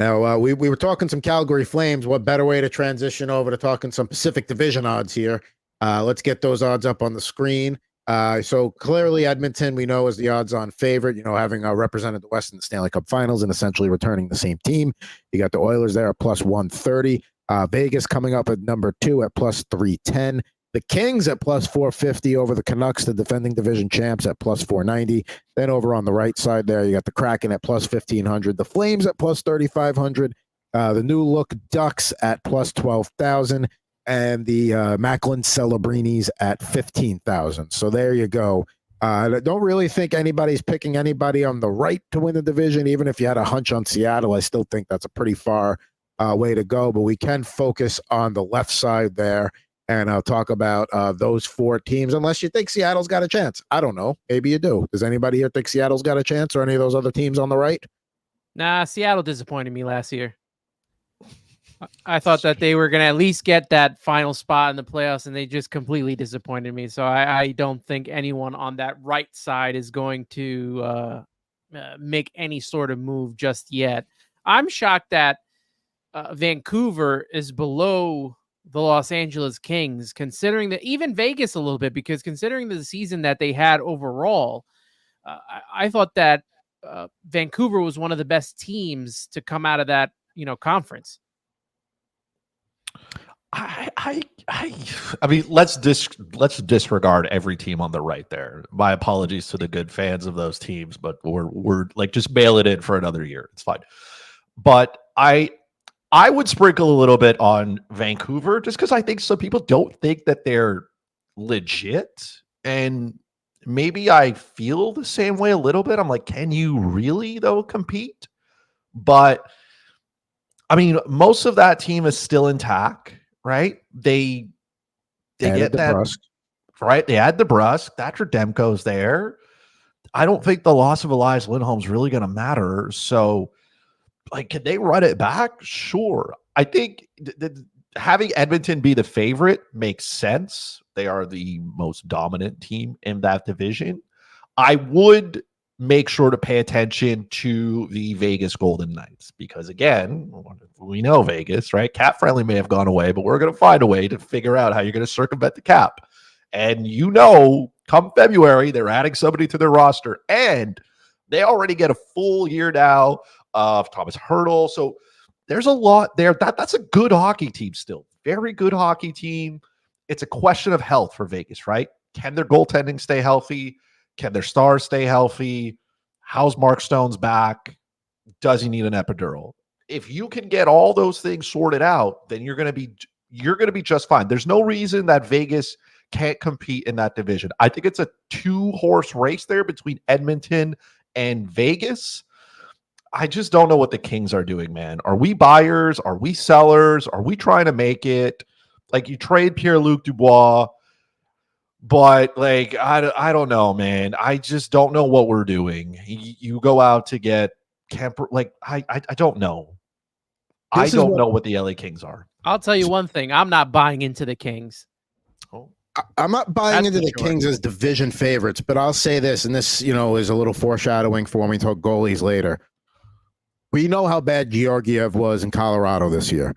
Now, we were talking some Calgary Flames. What better way to transition over to talking some Pacific Division odds here? Let's get those odds up on the screen. So clearly, Edmonton, we know, is the odds-on favorite, having represented the West in the Stanley Cup Finals and essentially returning the same team. You got the Oilers there at plus 130. Vegas coming up at number 2 at plus 310. The Kings at plus 450 over the Canucks, the defending division champs, at plus 490. Then over on the right side there, you got the Kraken at plus 1,500. The Flames at plus 3,500. The new look Ducks at plus 12,000. And the Macklin Celebrinis at 15,000. So there you go. I don't really think anybody's picking anybody on the right to win the division. Even if you had a hunch on Seattle, I still think that's a pretty far way to go. But we can focus on the left side there. And I'll talk about those 4 teams, unless you think Seattle's got a chance. I don't know. Maybe you do. Does anybody here think Seattle's got a chance, or any of those other teams on the right? Nah, Seattle disappointed me last year. I thought that they were going to at least get that final spot in the playoffs, and they just completely disappointed me. So I don't think anyone on that right side is going to make any sort of move just yet. I'm shocked that Vancouver is below the Los Angeles Kings, considering that even Vegas a little bit, because considering the season that they had overall, I thought that Vancouver was one of the best teams to come out of that, conference. I mean, let's disregard every team on the right there. My apologies to the good fans of those teams, but we're like, just mail it in for another year. It's fine. But I would sprinkle a little bit on Vancouver, just because I think some people don't think that they're legit. And maybe I feel the same way a little bit. I'm like, can you really, though, compete? But, I mean, most of that team is still intact, right? They get that, right? They add the Brusque. Thatcher Demko's there. I don't think the loss of Elias Lindholm's really going to matter. So, like, can they run it back? Sure. I think having Edmonton be the favorite makes sense. They are the most dominant team in that division. I would make sure to pay attention to the Vegas Golden Knights because, again, we know Vegas, right? Cap friendly may have gone away, but we're going to find a way to figure out how you're going to circumvent the cap. And come February, they're adding somebody to their roster, and they already get a full year now of Thomas Hertl. So there's a lot there. That's a good hockey team still. Very good hockey team. It's a question of health for Vegas, right? Can their goaltending stay healthy? Can their stars stay healthy? How's Mark Stone's back? Does he need an epidural? If you can get all those things sorted out, then you're going to be just fine. There's no reason that Vegas can't compete in that division. I think it's a 2-horse race there between Edmonton and Vegas. I just don't know what the Kings are doing, man. Are we buyers? Are we sellers? Are we trying to make it? Like, you trade Pierre-Luc Dubois, but, like, I don't know, man. I just don't know what we're doing. You go out to get Kemper. Like, I don't know. I don't know what the LA Kings are. I'll tell you one thing. I'm not buying into the Kings. I'm not buying into the Kings as division favorites, but I'll say this, and this, is a little foreshadowing for when we talk goalies later. We know how bad Georgiev was in Colorado this year.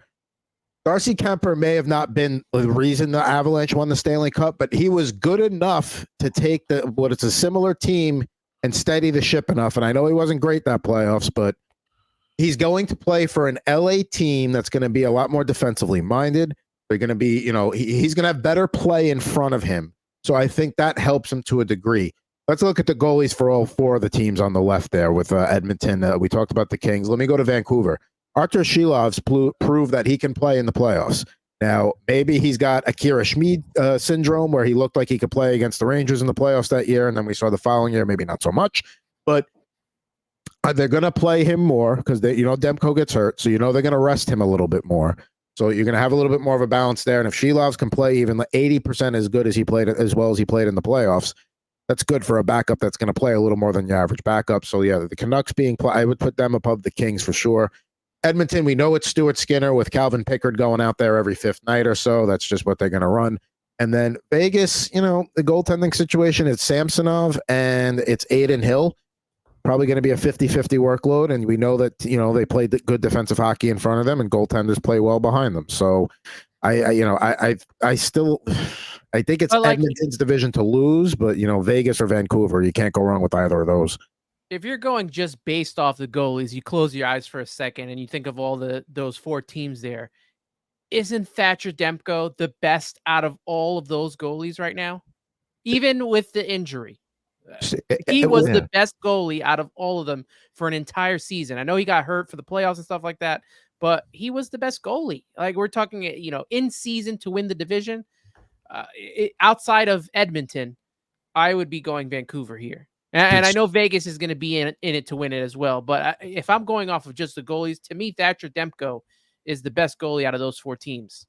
Darcy Kemper may have not been the reason the Avalanche won the Stanley Cup, but he was good enough to take what is a similar team and steady the ship enough. And I know he wasn't great that playoffs, but he's going to play for an LA team that's going to be a lot more defensively minded. They're going to be, he's going to have better play in front of him. So I think that helps him to a degree. Let's look at the goalies for all 4 of the teams on the left there with Edmonton. We talked about the Kings. Let me go to Vancouver. Artur Shilov's proved that he can play in the playoffs. Now, maybe he's got Akira Schmid syndrome where he looked like he could play against the Rangers in the playoffs that year, and then we saw the following year, maybe not so much. But they're going to play him more because Demko gets hurt, so they're going to rest him a little bit more. So you're going to have a little bit more of a balance there. And if Shilovs can play even 80% as good as he played, as well as he played in the playoffs, that's good for a backup that's going to play a little more than your average backup. So, yeah, the Canucks I would put them above the Kings for sure. Edmonton, we know it's Stuart Skinner with Calvin Pickard going out there every 5th night or so. That's just what they're going to run. And then Vegas, the goaltending situation, it's Samsonov and it's Aiden Hill. probably going to be a 50-50 workload, and we know that they played good defensive hockey in front of them, and goaltenders play well behind them. So, I still think it's Edmonton's division to lose, but Vegas or Vancouver, you can't go wrong with either of those. If you're going just based off the goalies, you close your eyes for a second and you think of all those 4 teams there. Isn't Thatcher Demko the best out of all of those goalies right now? Even with the injury, he was the best goalie out of all of them for an entire season. I know he got hurt for the playoffs and stuff like that, but he was the best goalie. Like, we're talking, in season to win the division. Outside of Edmonton, I would be going Vancouver here. And I know Vegas is going to be in it to win it as well. But if I'm going off of just the goalies, to me, Thatcher Demko is the best goalie out of those 4 teams.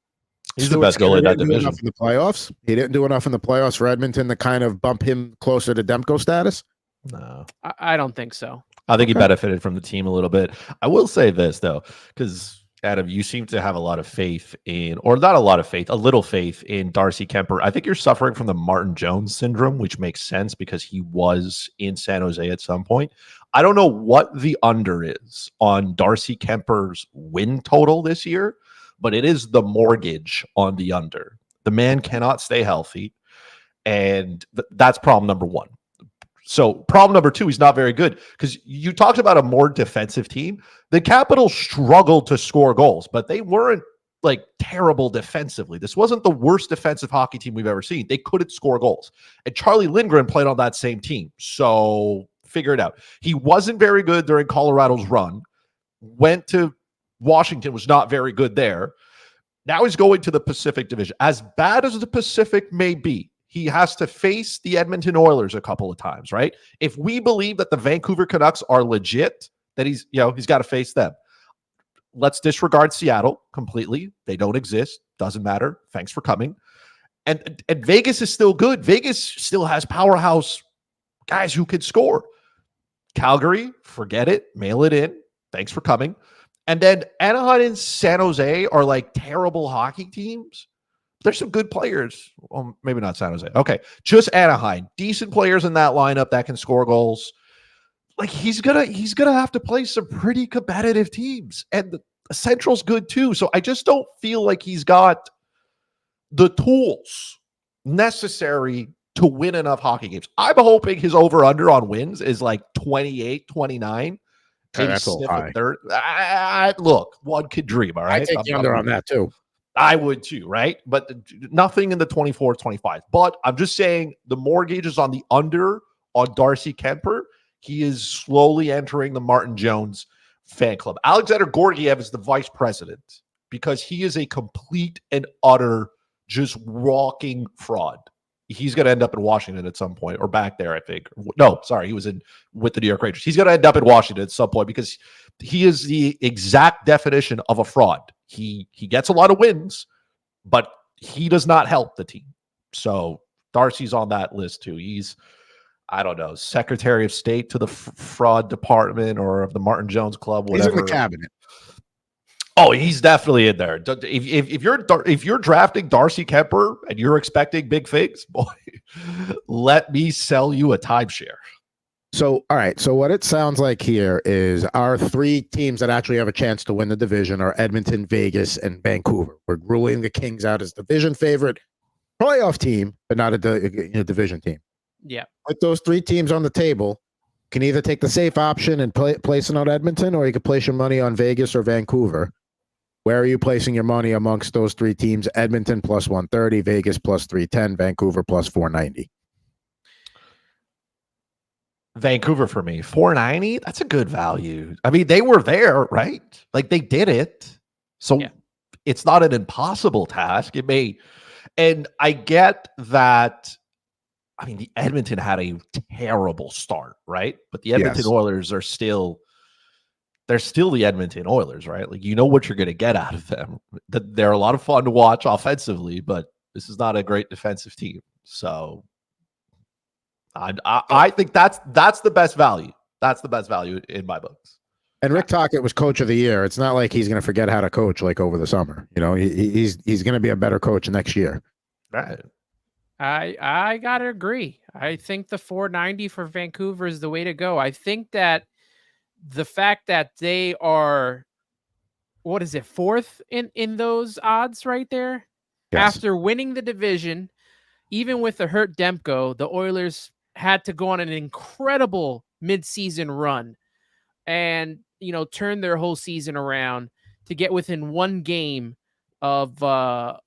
He's the best goalie in that division. In the playoffs, he didn't do enough in the playoffs for Edmonton to kind of bump him closer to Demko status. No, I don't think so. I think he benefited from the team a little bit. I will say this though, because Adam, you seem to have a lot of faith in, or not a lot of faith, a little faith in Darcy Kemper. I think you're suffering from the Martin Jones syndrome, which makes sense because he was in San Jose at some point. I don't know what the under is on Darcy Kemper's win total this year, but it is the mortgage on the under. The man cannot stay healthy, and that's problem number 1. So problem number 2, he's not very good, because you talked about a more defensive team. The Capitals struggled to score goals, but they weren't like terrible defensively. This wasn't the worst defensive hockey team we've ever seen. They couldn't score goals. And Charlie Lindgren played on that same team. So figure it out. He wasn't very good during Colorado's run. Went to Washington, was not very good there. Now he's going to the Pacific Division. As bad as the Pacific may be, he has to face the Edmonton Oilers a couple of times, right? If we believe that the Vancouver Canucks are legit, that he's got to face them. Let's disregard Seattle completely. They don't exist. Doesn't matter. Thanks for coming. And Vegas is still good. Vegas still has powerhouse guys who can score. Calgary, forget it. Mail it in. Thanks for coming. And then Anaheim and San Jose are like terrible hockey teams. There's some good players. Well, maybe not San Jose. Okay. Just Anaheim. Decent players in that lineup that can score goals. Like, he's gonna have to play some pretty competitive teams. And the Central's good too. So I just don't feel like he's got the tools necessary to win enough hockey games. I'm hoping his over-under on wins is like 28, 29. That's all high. Third. Look, one could dream, all right? I take the under on that too. I would too, right? But nothing in the 24, 25. But I'm just saying the mortgage is on the under on Darcy Kemper. He is slowly entering the Martin Jones fan club. Alexander Gorgiev is the vice president because he is a complete and utter just walking fraud. He's going to end up in Washington at some point, or back there, I think. No, sorry, he was with the New York Rangers. He's going to end up in Washington at some point because he is the exact definition of a fraud. He gets a lot of wins, but he does not help the team. So Darcy's on that list too. He's, I don't know, Secretary of State to the fraud department or of the Martin Jones Club, whatever. He's in the cabinet. Oh, he's definitely in there. If you're drafting Darcy Kemper and you're expecting big things, boy, let me sell you a timeshare. So, all right. So what it sounds like here is our 3 teams that actually have a chance to win the division are Edmonton, Vegas, and Vancouver. We're ruling the Kings out as division favorite, playoff team, but not a division team. Yeah. With those 3 teams on the table, you can either take the safe option and place it on Edmonton, or you could place your money on Vegas or Vancouver. Where are you placing your money amongst those 3 teams? Edmonton plus 130, Vegas plus 310, Vancouver plus 490. Vancouver for me, 490. That's a good value. I mean, they were there, right? Like, they did it. So It's not an impossible task. It may, and I get that. I mean, the Edmonton had a terrible start, right? But the Edmonton Oilers are still, they're still the Edmonton Oilers, right? Like, you know what you're going to get out of them. They're a lot of fun to watch offensively, but this is not a great defensive team. So I think that's the best value. That's the best value in my books. And Rick Tocchet was coach of the year. It's not like he's going to forget how to coach like over the summer. You know, he's going to be a better coach next year. Right. I gotta agree. I think the 490 for Vancouver is the way to go. I think that the fact that they are, what is it, fourth in those odds right there, Yes. after winning the division, even with the hurt Demko, the Oilers had to go on an incredible midseason run and turn their whole season around to get within one game of the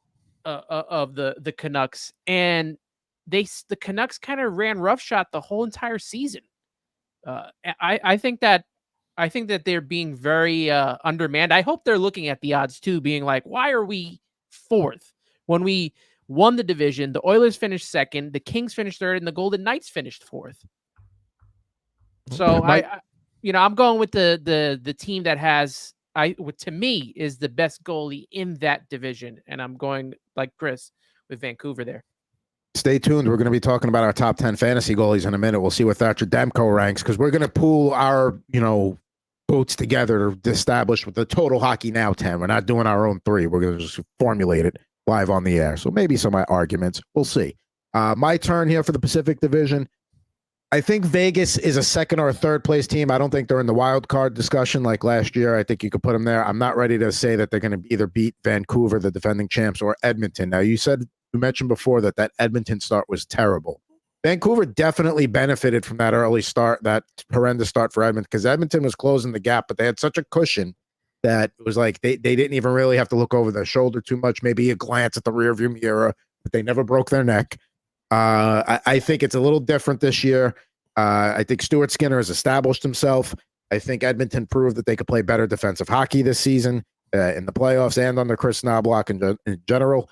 Canucks, and the Canucks kind of ran roughshod the whole entire season. I think that they're being very undermanned. I hope they're looking at the odds too, being like, why are we fourth when we won the division? The Oilers finished second, the Kings finished third, and the Golden Knights finished fourth. So I'm going with the team that has, to me, is the best goalie in that division, and I'm going like Chris with Vancouver there. Stay tuned. We're going to be talking about our top 10 fantasy goalies in a minute. We'll see what Thatcher Demko ranks because we're going to pool our, votes together to establish with the total hockey now 10. We're not doing our own 3. We're going to just formulate it live on the air. So maybe some arguments. We'll see. My turn here for the Pacific Division. I think Vegas is a second or a third place team. I don't think they're in the wild card discussion like last year. I think you could put them there. I'm not ready to say that they're going to either beat Vancouver, the defending champs, or Edmonton. Now, you mentioned before that Edmonton start was terrible. Vancouver definitely benefited from that early start, that horrendous start for Edmonton, because Edmonton was closing the gap, but they had such a cushion that it was like they didn't even really have to look over their shoulder too much, maybe a glance at the rearview mirror, but they never broke their neck. I think it's a little different this year. I think Stuart Skinner has established himself. I think Edmonton proved that they could play better defensive hockey this season in the playoffs and under Chris Knobloch in general.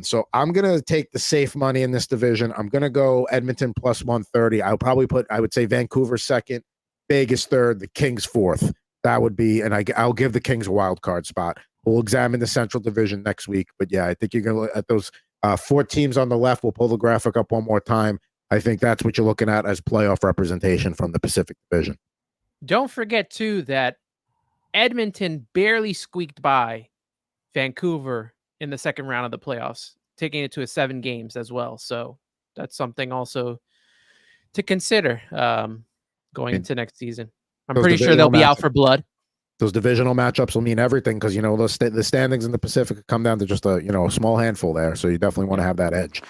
So I'm going to take the safe money in this division. I'm going to go Edmonton plus 130. I would say Vancouver second, Vegas third, the Kings fourth. That would be, and I'll give the Kings a wild card spot. We'll examine the Central Division next week. But yeah, I think you're going to look at those 4 teams on the left. We'll pull the graphic up one more time. I think that's what you're looking at as playoff representation from the Pacific Division. Don't forget, too, that Edmonton barely squeaked by Vancouver in the second round of the playoffs, taking it to 7 games as well. So that's something also to consider going into next season. I'm pretty sure they'll be out for blood. Those divisional matchups will mean everything because, the standings in the Pacific come down to just a small handful there. So you definitely want to have that edge.